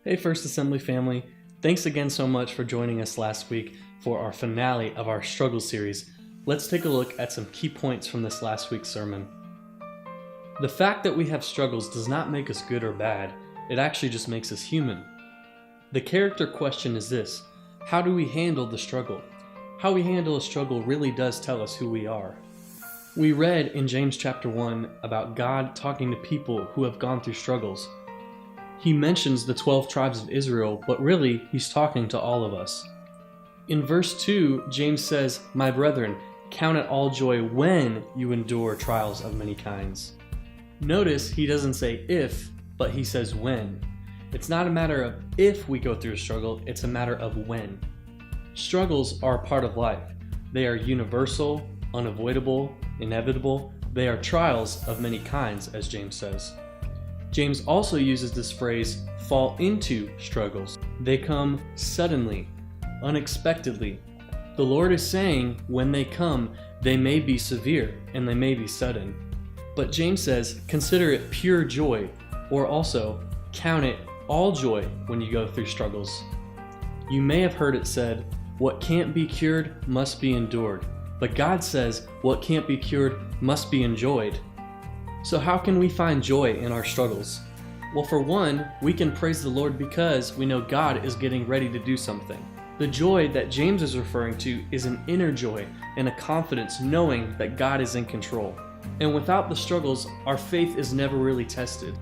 Hey First Assembly family, thanks again so much for joining us last week for our finale of our struggle series. Let's take a look at some key points from this last week's sermon. The fact that we have struggles does not make us good or bad, it actually just makes us human. The character question is this: how do we handle the struggle? How we handle a struggle really does tell us who we are. We read in James chapter 1 about God talking to people who have gone through struggles. He mentions the 12 tribes of Israel, but really, he's talking to all of us. In verse 2, James says, "My brethren, count it all joy when you endure trials of many kinds." Notice he doesn't say if, but he says when. It's not a matter of if we go through a struggle, it's a matter of when. Struggles are a part of life. They are universal, unavoidable, inevitable. They are trials of many kinds, as James says. James also uses this phrase, fall into struggles. They come suddenly, unexpectedly. The Lord is saying when they come, they may be severe and they may be sudden. But James says, consider it pure joy, or also count it all joy when you go through struggles. You may have heard it said, what can't be cured must be endured. But God says, what can't be cured must be enjoyed. So how can we find joy in our struggles? Well, for one, we can praise the Lord because we know God is getting ready to do something. The joy that James is referring to is an inner joy and a confidence knowing that God is in control. And without the struggles, our faith is never really tested.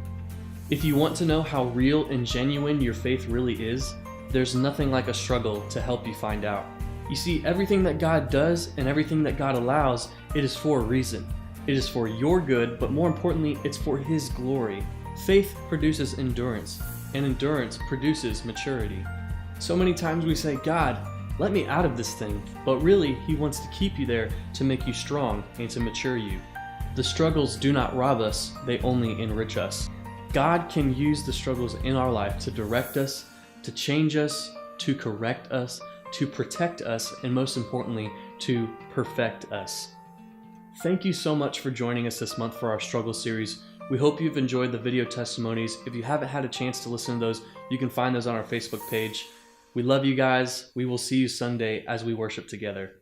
If you want to know how real and genuine your faith really is, there's nothing like a struggle to help you find out. You see, everything that God does and everything that God allows, it is for a reason. It is for your good, but more importantly, it's for His glory. Faith produces endurance, and endurance produces maturity. So many times we say, God, let me out of this thing, but really, He wants to keep you there to make you strong and to mature you. The struggles do not rob us, they only enrich us. God can use the struggles in our life to direct us, to change us, to correct us, to protect us, and most importantly, to perfect us. Thank you so much for joining us this month for our struggle series. We hope you've enjoyed the video testimonies. If you haven't had a chance to listen to those, you can find those on our Facebook page. We love you guys. We will see you Sunday as we worship together.